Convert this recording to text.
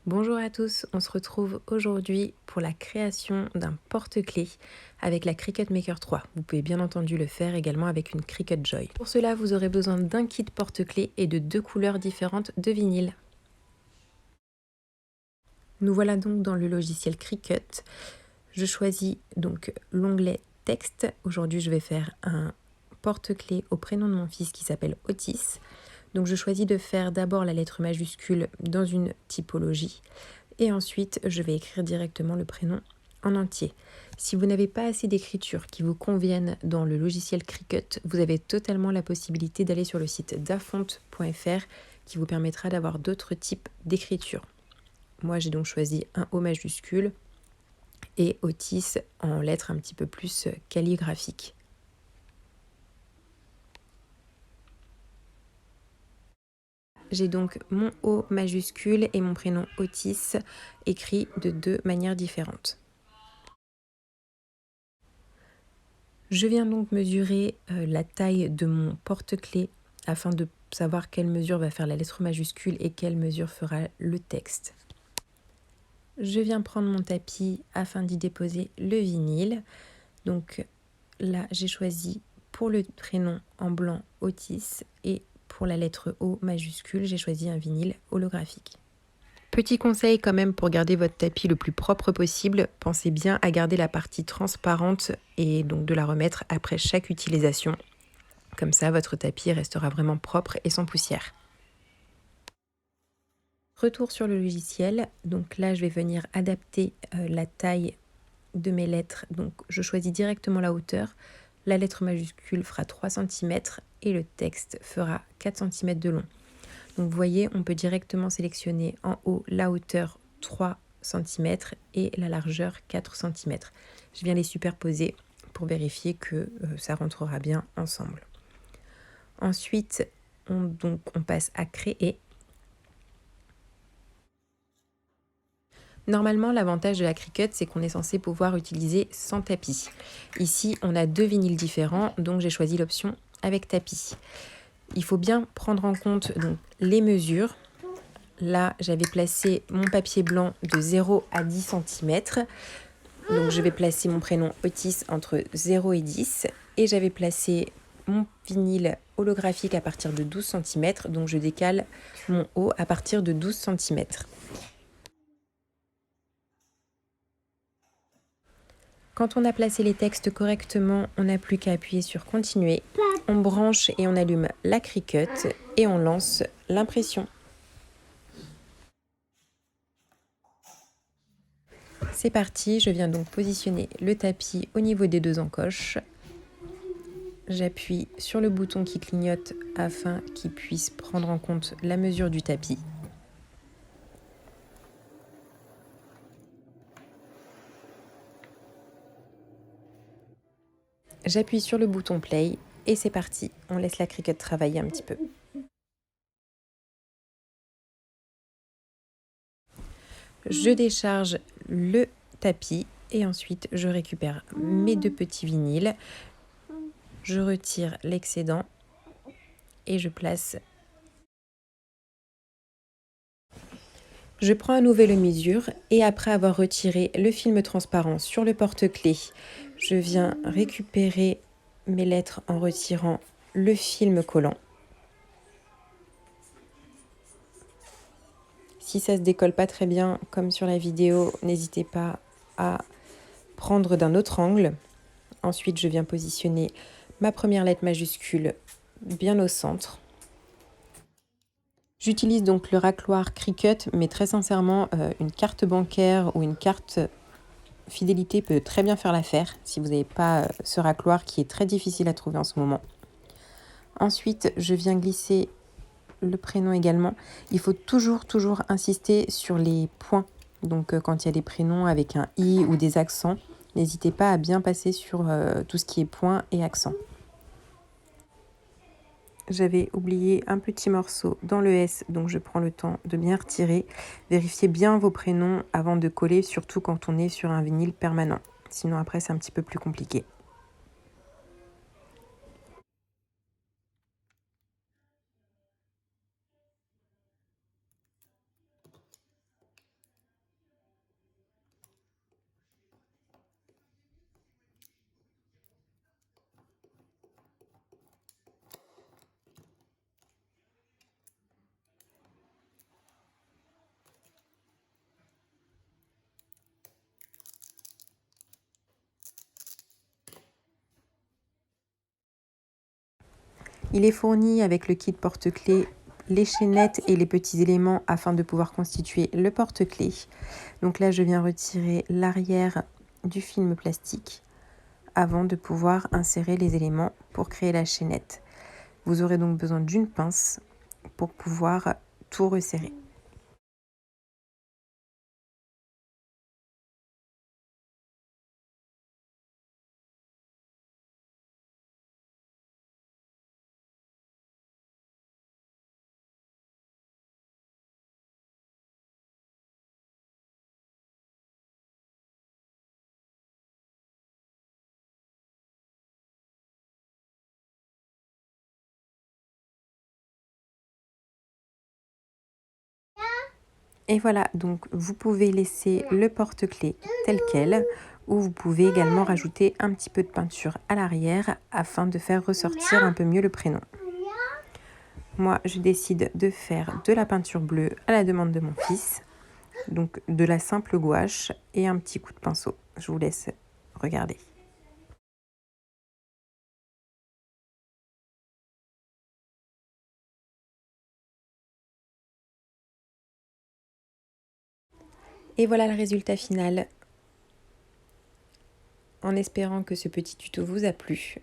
Bonjour à tous, on se retrouve aujourd'hui pour la création d'un porte-clés avec la Cricut Maker 3. Vous pouvez bien entendu le faire également avec une Cricut Joy. Pour cela, vous aurez besoin d'un kit porte-clés et de 2 couleurs différentes de vinyle. Nous voilà donc dans le logiciel Cricut. Je choisis donc l'onglet texte. Aujourd'hui, je vais faire un porte-clés au prénom de mon fils qui s'appelle Otis. Donc je choisis de faire d'abord la lettre majuscule dans une typologie et ensuite je vais écrire directement le prénom en entier. Si vous n'avez pas assez d'écriture qui vous convienne dans le logiciel Cricut, vous avez totalement la possibilité d'aller sur le site dafont.fr qui vous permettra d'avoir d'autres types d'écriture. Moi j'ai donc choisi un O majuscule et Otis en lettres un petit peu plus calligraphiques. J'ai donc mon O majuscule et mon prénom Otis écrit de 2 manières différentes. Je viens donc mesurer la taille de mon porte-clés afin de savoir quelle mesure va faire la lettre majuscule et quelle mesure fera le texte. Je viens prendre mon tapis afin d'y déposer le vinyle. Donc là, j'ai choisi pour le prénom en blanc Otis et pour la lettre O majuscule, j'ai choisi un vinyle holographique. Petit conseil quand même pour garder votre tapis le plus propre possible, pensez bien à garder la partie transparente et donc de la remettre après chaque utilisation. Comme ça, votre tapis restera vraiment propre et sans poussière. Retour sur le logiciel, donc là je vais venir adapter la taille de mes lettres. Donc je choisis directement la hauteur. La lettre majuscule fera 3 cm et le texte fera 4 cm de long. Donc vous voyez, on peut directement sélectionner en haut la hauteur 3 cm et la largeur 4 cm. Je viens les superposer pour vérifier que ça rentrera bien ensemble. Ensuite, on passe à créer. Normalement, l'avantage de la Cricut, c'est qu'on est censé pouvoir utiliser sans tapis. Ici, on a 2 vinyles différents, donc j'ai choisi l'option avec tapis. Il faut bien prendre en compte donc, les mesures. Là, j'avais placé mon papier blanc de 0 à 10 cm. Donc, je vais placer mon prénom Otis entre 0 et 10. Et j'avais placé mon vinyle holographique à partir de 12 cm. Donc, je décale mon haut à partir de 12 cm. Quand on a placé les textes correctement, on n'a plus qu'à appuyer sur continuer. On branche et on allume la Cricut et on lance l'impression. C'est parti, je viens donc positionner le tapis au niveau des 2 encoches. J'appuie sur le bouton qui clignote afin qu'il puisse prendre en compte la mesure du tapis. J'appuie sur le bouton play et c'est parti. On laisse la Cricut travailler un petit peu. Je décharge le tapis et ensuite je récupère mes 2 petits vinyles. Je retire l'excédent et je place. Je prends à nouveau les mesures et après avoir retiré le film transparent sur le porte-clés, je viens récupérer mes lettres en retirant le film collant. Si ça se décolle pas très bien comme sur la vidéo, n'hésitez pas à prendre d'un autre angle. Ensuite, je viens positionner ma première lettre majuscule bien au centre. J'utilise donc le racloir Cricut, mais très sincèrement, une carte bancaire ou une carte fidélité peut très bien faire l'affaire si vous n'avez pas ce racloir qui est très difficile à trouver en ce moment. Ensuite, je viens glisser le prénom également. Il faut toujours insister sur les points. Donc quand il y a des prénoms avec un i ou des accents, n'hésitez pas à bien passer sur tout ce qui est points et accents. J'avais oublié un petit morceau dans le S, donc je prends le temps de bien retirer. Vérifiez bien vos prénoms avant de coller, surtout quand on est sur un vinyle permanent. Sinon après c'est un petit peu plus compliqué. Il est fourni avec le kit porte-clés, les chaînettes et les petits éléments afin de pouvoir constituer le porte-clés. Donc là, je viens retirer l'arrière du film plastique avant de pouvoir insérer les éléments pour créer la chaînette. Vous aurez donc besoin d'une pince pour pouvoir tout resserrer. Et voilà, donc vous pouvez laisser le porte-clés tel quel ou vous pouvez également rajouter un petit peu de peinture à l'arrière afin de faire ressortir un peu mieux le prénom. Moi, je décide de faire de la peinture bleue à la demande de mon fils, donc de la simple gouache et un petit coup de pinceau. Je vous laisse regarder. Et voilà le résultat final, en espérant que ce petit tuto vous a plu.